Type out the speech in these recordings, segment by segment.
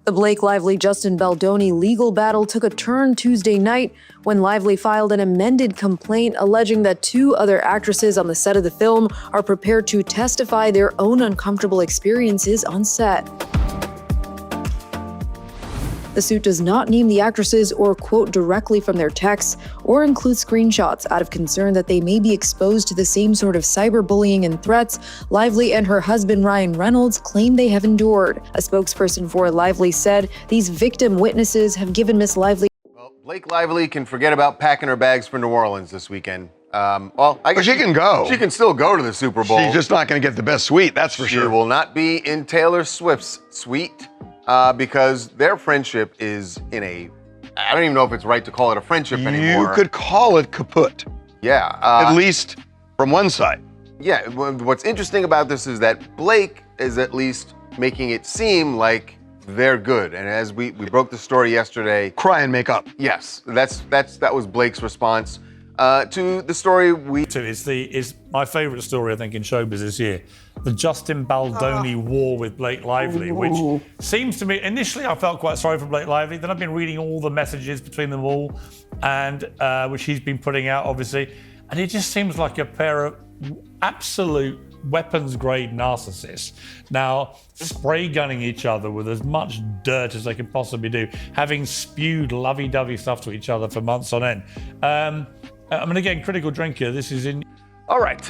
The Blake Lively-Justin Baldoni legal battle took a turn Tuesday night when Lively filed an amended complaint alleging that two other actresses on the set of the film are prepared to testify their own uncomfortable experiences on set. The suit does not name the actresses or quote directly from their texts or include screenshots out of concern that they may be exposed to the same sort of cyberbullying and threats Lively and her husband Ryan Reynolds claim they have endured. A spokesperson for Lively said these victim witnesses have given Miss Lively. Well, Blake Lively can forget about packing her bags for New Orleans this weekend. I guess she can go. She can still go to the Super Bowl. She's just not going to get the best suite, that's for sure. She will not be in Taylor Swift's suite. Because their friendship is in a, I don't even know if it's right to call it a friendship anymore. You could call it kaput. Yeah. At least from one side. Yeah, what's interesting about this is that Blake is at least making it seem like they're good. And as we broke the story yesterday. Cry and make up. Yes, that was Blake's response to the story It's my favourite story, I think, in showbiz this year. The Justin Baldoni war with Blake Lively, which seems to me, initially I felt quite sorry for Blake Lively, then I've been reading all the messages between them all, and which he's been putting out, obviously, and it just seems like a pair of absolute weapons-grade narcissists. Now, spray gunning each other with as much dirt as they can possibly do, having spewed lovey-dovey stuff to each other for months on end. I'm again, critical drinker, this is in... All right,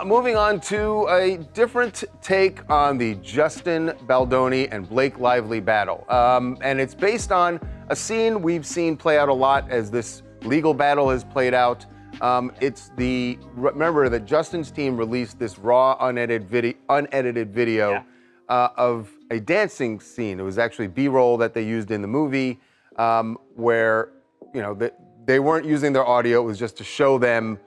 moving on to a different take on the Justin Baldoni and Blake Lively battle. And it's based on a scene we've seen play out a lot as this legal battle has played out. Remember that Justin's team released this raw, unedited video of a dancing scene. It was actually B-roll that they used in the movie where, they weren't using their audio. It was just to show them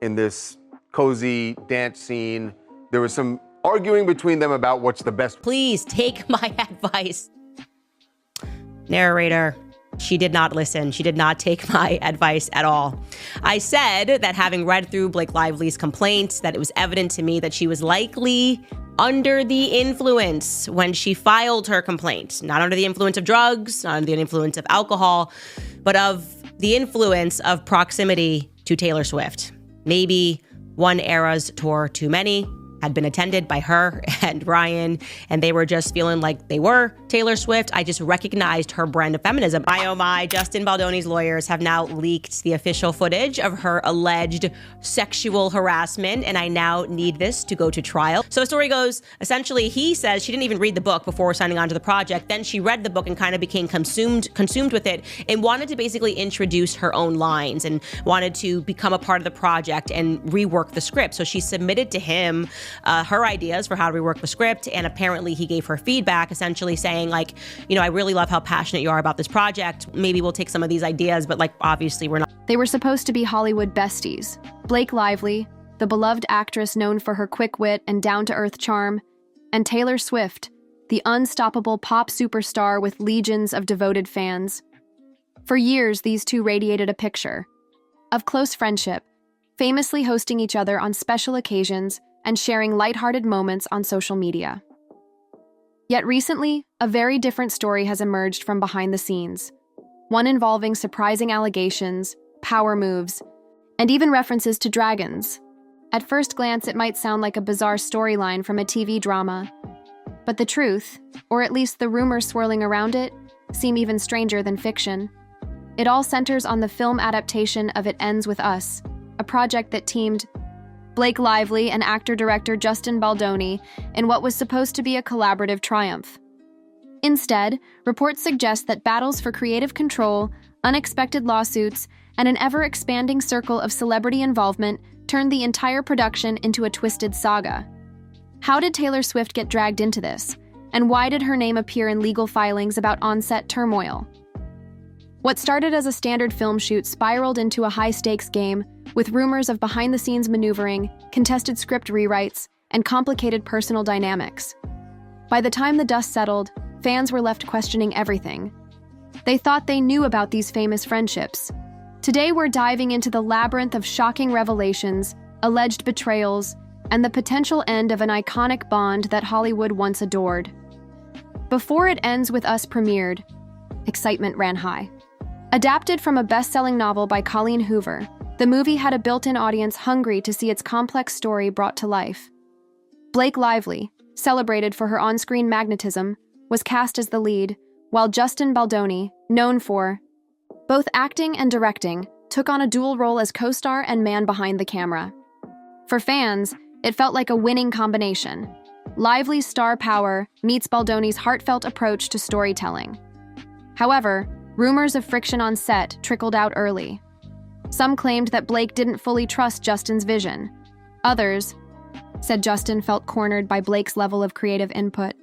in this cozy dance scene. There was some arguing between them about what's the best. Please take my advice. Narrator, she did not listen. She did not take my advice at all. I said that having read through Blake Lively's complaints, that it was evident to me that she was likely under the influence when she filed her complaint. Not under the influence of drugs, not under the influence of alcohol, but of the influence of proximity to Taylor Swift. Maybe one Eras tour too many had been attended by her and Ryan, and they were just feeling like they were Taylor Swift. I just recognized her brand of feminism. Oh my, Justin Baldoni's lawyers have now leaked the official footage of her alleged sexual harassment, and I now need this to go to trial. So the story goes, essentially, he says she didn't even read the book before signing on to the project. Then she read the book and kind of became consumed with it and wanted to basically introduce her own lines and wanted to become a part of the project and rework the script. So she submitted to him her ideas for how to rework the script, and apparently he gave her feedback, essentially saying, like, I really love how passionate you are about this project. Maybe we'll take some of these ideas, but obviously we're not. They were supposed to be Hollywood besties. Blake Lively, the beloved actress known for her quick wit and down-to-earth charm, and Taylor Swift, the unstoppable pop superstar with legions of devoted fans. For years, these two radiated a picture of close friendship, famously hosting each other on special occasions and sharing lighthearted moments on social media. Yet recently, a very different story has emerged from behind the scenes, one involving surprising allegations, power moves, and even references to dragons. At first glance, it might sound like a bizarre storyline from a TV drama, but the truth, or at least the rumors swirling around it, seem even stranger than fiction. It all centers on the film adaptation of It Ends With Us, a project that teamed Blake Lively and actor-director Justin Baldoni in what was supposed to be a collaborative triumph. Instead, reports suggest that battles for creative control, unexpected lawsuits, and an ever-expanding circle of celebrity involvement turned the entire production into a twisted saga. How did Taylor Swift get dragged into this? And why did her name appear in legal filings about on-set turmoil? What started as a standard film shoot spiraled into a high-stakes game with rumors of behind-the-scenes maneuvering, contested script rewrites, and complicated personal dynamics. By the time the dust settled, fans were left questioning everything. They thought they knew about these famous friendships. Today we're diving into the labyrinth of shocking revelations, alleged betrayals, and the potential end of an iconic bond that Hollywood once adored. Before It Ends With Us premiered, excitement ran high. Adapted from a best-selling novel by Colleen Hoover, the movie had a built-in audience hungry to see its complex story brought to life. Blake Lively, celebrated for her on-screen magnetism, was cast as the lead, while Justin Baldoni, known for both acting and directing, took on a dual role as co-star and man behind the camera. For fans, it felt like a winning combination. Lively's star power meets Baldoni's heartfelt approach to storytelling. However, rumors of friction on set trickled out early. Some claimed that Blake didn't fully trust Justin's vision. Others said Justin felt cornered by Blake's level of creative input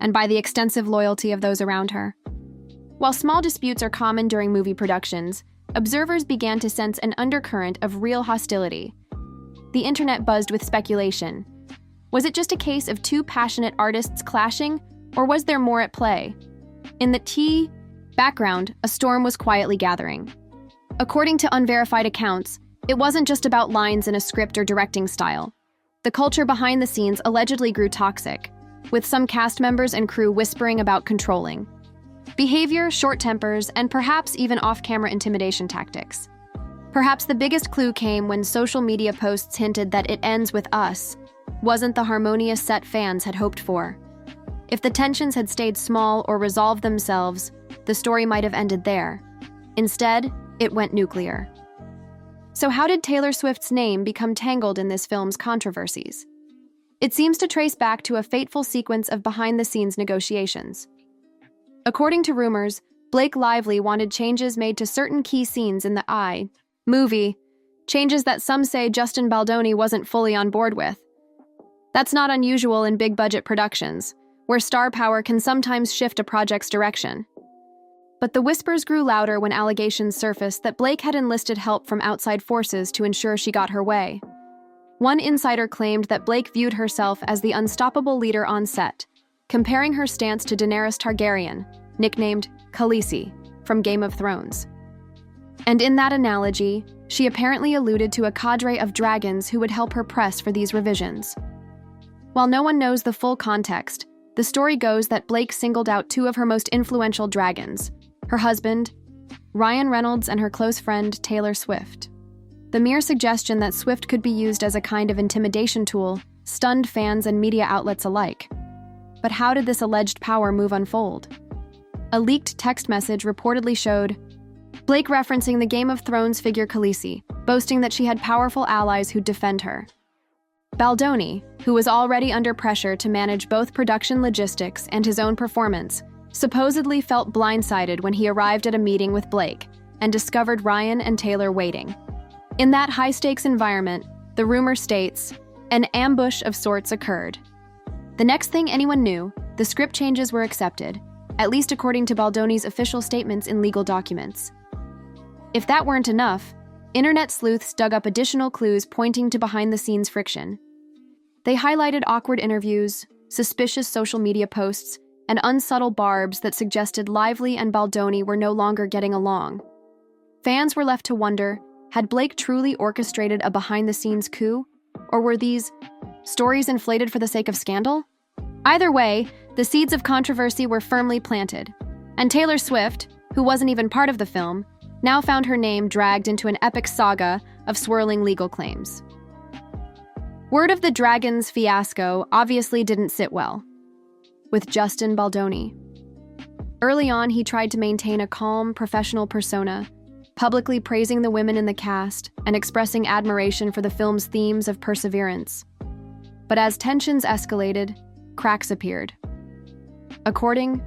and by the extensive loyalty of those around her. While small disputes are common during movie productions, observers began to sense an undercurrent of real hostility. The internet buzzed with speculation. Was it just a case of two passionate artists clashing, or was there more at play? In the background, a storm was quietly gathering. According to unverified accounts, it wasn't just about lines in a script or directing style. The culture behind the scenes allegedly grew toxic, with some cast members and crew whispering about controlling behavior, short tempers, and perhaps even off-camera intimidation tactics. Perhaps the biggest clue came when social media posts hinted that It Ends With Us wasn't the harmonious set fans had hoped for. If the tensions had stayed small or resolved themselves, the story might have ended there. Instead, it went nuclear. So how did Taylor Swift's name become tangled in this film's controversies? It seems to trace back to a fateful sequence of behind-the-scenes negotiations. According to rumors, Blake Lively wanted changes made to certain key scenes in the movie, changes that some say Justin Baldoni wasn't fully on board with. That's not unusual in big-budget productions, where star power can sometimes shift a project's direction. But the whispers grew louder when allegations surfaced that Blake had enlisted help from outside forces to ensure she got her way. One insider claimed that Blake viewed herself as the unstoppable leader on set, comparing her stance to Daenerys Targaryen, nicknamed Khaleesi, from Game of Thrones. And in that analogy, she apparently alluded to a cadre of dragons who would help her press for these revisions. While no one knows the full context, the story goes that Blake singled out two of her most influential dragons, her husband, Ryan Reynolds, and her close friend, Taylor Swift. The mere suggestion that Swift could be used as a kind of intimidation tool stunned fans and media outlets alike. But how did this alleged power move unfold? A leaked text message reportedly showed Blake referencing the Game of Thrones figure Khaleesi, boasting that she had powerful allies who'd defend her. Baldoni, who was already under pressure to manage both production logistics and his own performance, supposedly felt blindsided when he arrived at a meeting with Blake and discovered Ryan and Taylor waiting. In that high-stakes environment, the rumor states, an ambush of sorts occurred. The next thing anyone knew, the script changes were accepted, at least according to Baldoni's official statements in legal documents. If that weren't enough, internet sleuths dug up additional clues pointing to behind-the-scenes friction. They highlighted awkward interviews, suspicious social media posts, and unsubtle barbs that suggested Lively and Baldoni were no longer getting along. Fans were left to wonder, had Blake truly orchestrated a behind-the-scenes coup? Or were these stories inflated for the sake of scandal? Either way, the seeds of controversy were firmly planted, and Taylor Swift, who wasn't even part of the film, now found her name dragged into an epic saga of swirling legal claims. Word of the Dragons fiasco obviously didn't sit well with Justin Baldoni. Early on, he tried to maintain a calm, professional persona, publicly praising the women in the cast and expressing admiration for the film's themes of perseverance. But as tensions escalated, cracks appeared. According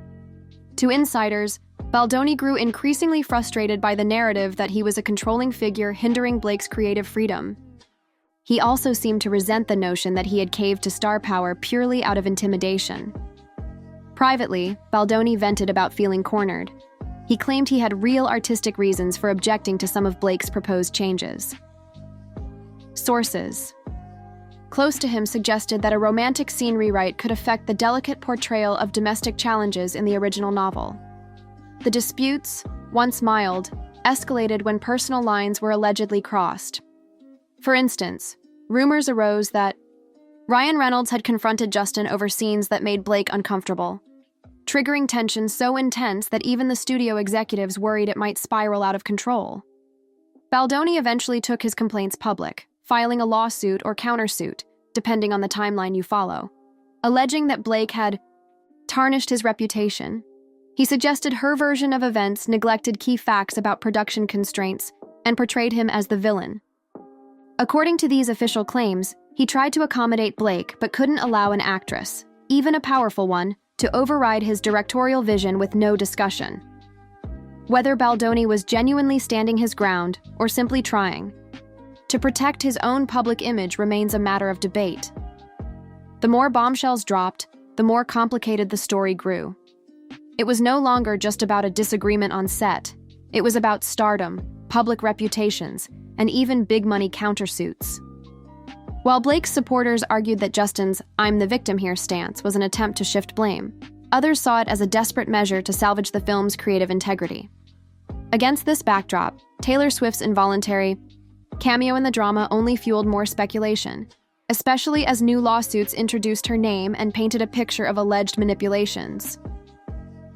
to insiders, Baldoni grew increasingly frustrated by the narrative that he was a controlling figure hindering Blake's creative freedom. He also seemed to resent the notion that he had caved to star power purely out of intimidation. Privately, Baldoni vented about feeling cornered. He claimed he had real artistic reasons for objecting to some of Blake's proposed changes. Sources close to him suggested that a romantic scene rewrite could affect the delicate portrayal of domestic challenges in the original novel. The disputes, once mild, escalated when personal lines were allegedly crossed. For instance, rumors arose that Ryan Reynolds had confronted Justin over scenes that made Blake uncomfortable, triggering tension so intense that even the studio executives worried it might spiral out of control. Baldoni eventually took his complaints public, filing a lawsuit or countersuit, depending on the timeline you follow, alleging that Blake had tarnished his reputation. He suggested her version of events neglected key facts about production constraints and portrayed him as the villain. According to these official claims, he tried to accommodate Blake but couldn't allow an actress, even a powerful one, to override his directorial vision with no discussion. Whether Baldoni was genuinely standing his ground or simply trying to protect his own public image remains a matter of debate. The more bombshells dropped, the more complicated the story grew. It was no longer just about a disagreement on set. It was about stardom, public reputations, and even big-money countersuits. While Blake's supporters argued that Justin's "I'm the victim here" stance was an attempt to shift blame, others saw it as a desperate measure to salvage the film's creative integrity. Against this backdrop, Taylor Swift's involuntary cameo in the drama only fueled more speculation, especially as new lawsuits introduced her name and painted a picture of alleged manipulations.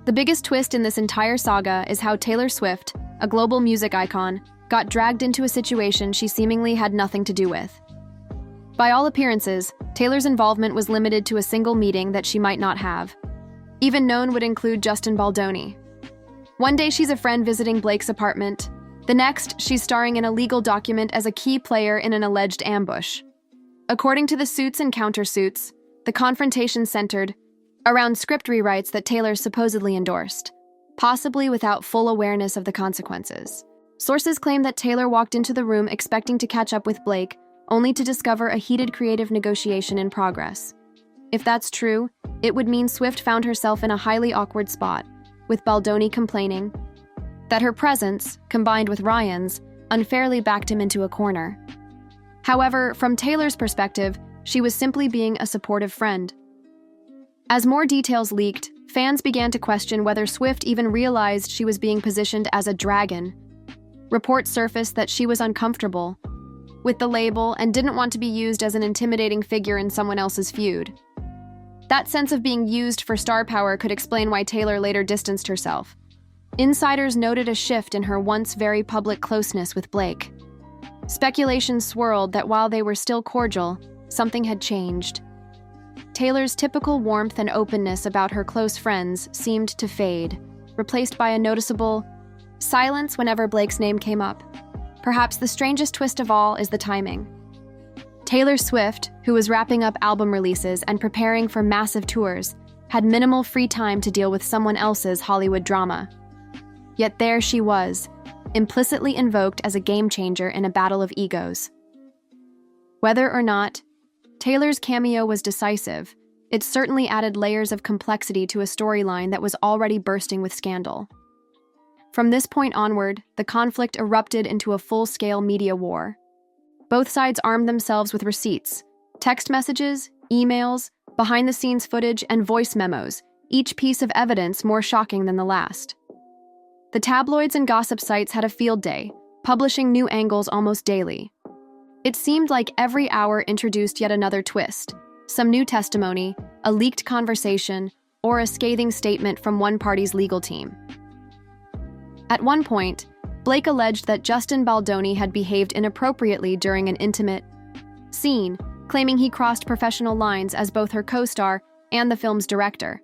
The biggest twist in this entire saga is how Taylor Swift, a global music icon, got dragged into a situation she seemingly had nothing to do with. By all appearances, Taylor's involvement was limited to a single meeting that she might not have. Even known would include Justin Baldoni. One day she's a friend visiting Blake's apartment. The next, she's starring in a legal document as a key player in an alleged ambush. According to the suits and countersuits, the confrontation centered around script rewrites that Taylor supposedly endorsed, possibly without full awareness of the consequences. Sources claim that Taylor walked into the room expecting to catch up with Blake, only to discover a heated creative negotiation in progress. If that's true, it would mean Swift found herself in a highly awkward spot, with Baldoni complaining that her presence, combined with Ryan's, unfairly backed him into a corner. However, from Taylor's perspective, she was simply being a supportive friend. As more details leaked, fans began to question whether Swift even realized she was being positioned as a dragon. Reports surfaced that she was uncomfortable with the label and didn't want to be used as an intimidating figure in someone else's feud. That sense of being used for star power could explain why Taylor later distanced herself. Insiders noted a shift in her once very public closeness with Blake. Speculation swirled that while they were still cordial, something had changed. Taylor's typical warmth and openness about her close friends seemed to fade, replaced by a noticeable silence whenever Blake's name came up. Perhaps the strangest twist of all is the timing. Taylor Swift, who was wrapping up album releases and preparing for massive tours, had minimal free time to deal with someone else's Hollywood drama. Yet there she was, implicitly invoked as a game changer in a battle of egos. Whether or not Taylor's cameo was decisive, it certainly added layers of complexity to a storyline that was already bursting with scandal. From this point onward, the conflict erupted into a full-scale media war. Both sides armed themselves with receipts, text messages, emails, behind-the-scenes footage, and voice memos, each piece of evidence more shocking than the last. The tabloids and gossip sites had a field day, publishing new angles almost daily. It seemed like every hour introduced yet another twist, some new testimony, a leaked conversation, or a scathing statement from one party's legal team. At one point, Blake alleged that Justin Baldoni had behaved inappropriately during an intimate scene, claiming he crossed professional lines as both her co-star and the film's director.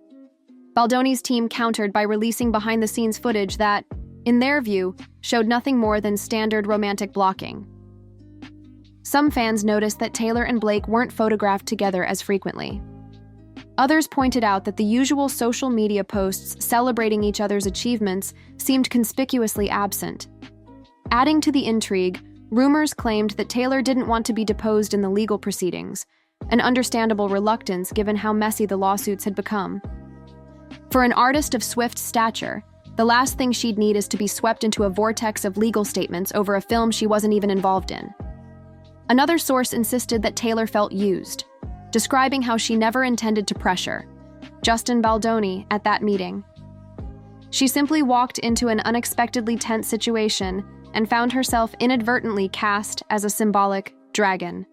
Baldoni's team countered by releasing behind-the-scenes footage that, in their view, showed nothing more than standard romantic blocking. Some fans noticed that Taylor and Blake weren't photographed together as frequently. Others pointed out that the usual social media posts celebrating each other's achievements seemed conspicuously absent. Adding to the intrigue, rumors claimed that Taylor didn't want to be deposed in the legal proceedings, an understandable reluctance given how messy the lawsuits had become. For an artist of Swift's stature, the last thing she'd need is to be swept into a vortex of legal statements over a film she wasn't even involved in. Another source insisted that Taylor felt used, describing how she never intended to pressure Justin Baldoni at that meeting. She simply walked into an unexpectedly tense situation and found herself inadvertently cast as a symbolic dragon.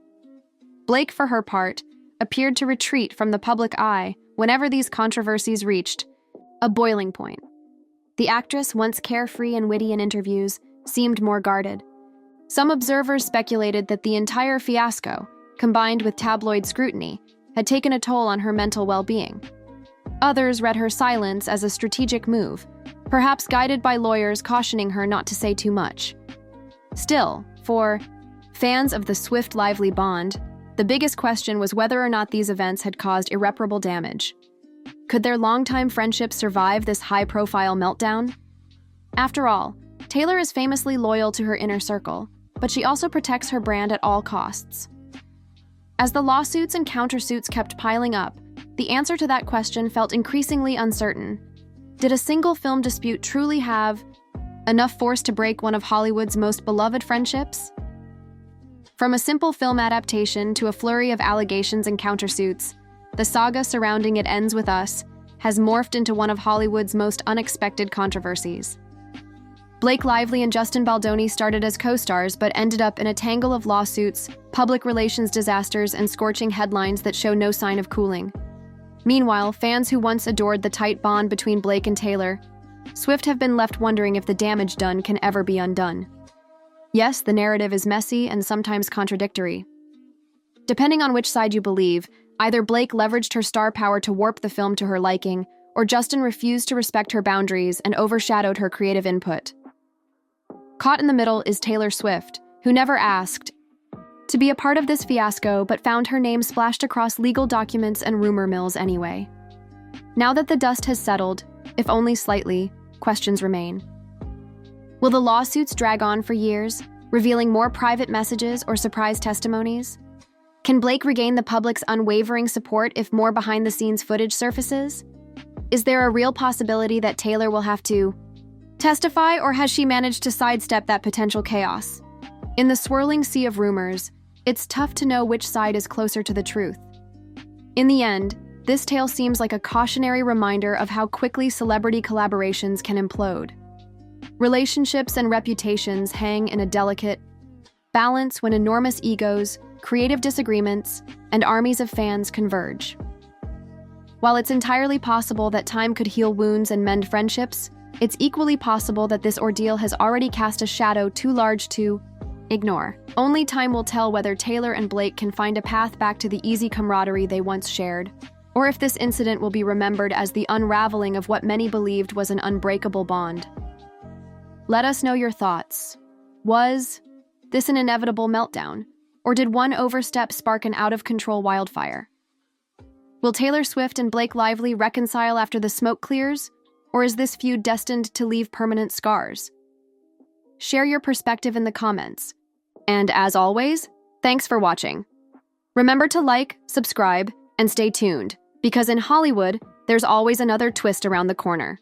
Blake, for her part, appeared to retreat from the public eye whenever these controversies reached a boiling point. The actress, once carefree and witty in interviews, seemed more guarded. Some observers speculated that the entire fiasco, combined with tabloid scrutiny, had taken a toll on her mental well-being. Others read her silence as a strategic move, perhaps guided by lawyers cautioning her not to say too much. Still, for fans of the Swift-Lively bond, the biggest question was whether or not these events had caused irreparable damage. Could their longtime friendship survive this high-profile meltdown? After all, Taylor is famously loyal to her inner circle, but she also protects her brand at all costs. As the lawsuits and countersuits kept piling up, the answer to that question felt increasingly uncertain. Did a single film dispute truly have enough force to break one of Hollywood's most beloved friendships? From a simple film adaptation to a flurry of allegations and countersuits, the saga surrounding It Ends With Us has morphed into one of Hollywood's most unexpected controversies. Blake Lively and Justin Baldoni started as co-stars but ended up in a tangle of lawsuits, public relations disasters, and scorching headlines that show no sign of cooling. Meanwhile, fans who once adored the tight bond between Blake and Taylor Swift have been left wondering if the damage done can ever be undone. Yes, the narrative is messy and sometimes contradictory. Depending on which side you believe, either Blake leveraged her star power to warp the film to her liking, or Justin refused to respect her boundaries and overshadowed her creative input. Caught in the middle is Taylor Swift, who never asked to be a part of this fiasco but found her name splashed across legal documents and rumor mills anyway. Now that the dust has settled, if only slightly, questions remain. Will the lawsuits drag on for years, revealing more private messages or surprise testimonies? Can Blake regain the public's unwavering support if more behind-the-scenes footage surfaces? Is there a real possibility that Taylor will have to testify, or has she managed to sidestep that potential chaos? In the swirling sea of rumors, it's tough to know which side is closer to the truth. In the end, this tale seems like a cautionary reminder of how quickly celebrity collaborations can implode. Relationships and reputations hang in a delicate balance when enormous egos, creative disagreements, and armies of fans converge. While it's entirely possible that time could heal wounds and mend friendships, it's equally possible that this ordeal has already cast a shadow too large to ignore. Only time will tell whether Taylor and Blake can find a path back to the easy camaraderie they once shared, or if this incident will be remembered as the unraveling of what many believed was an unbreakable bond. Let us know your thoughts. Was this an inevitable meltdown, or did one overstep spark an out-of-control wildfire? Will Taylor Swift and Blake Lively reconcile after the smoke clears, or is this feud destined to leave permanent scars? Share your perspective in the comments. And as always, thanks for watching. Remember to like, subscribe, and stay tuned, because in Hollywood, there's always another twist around the corner.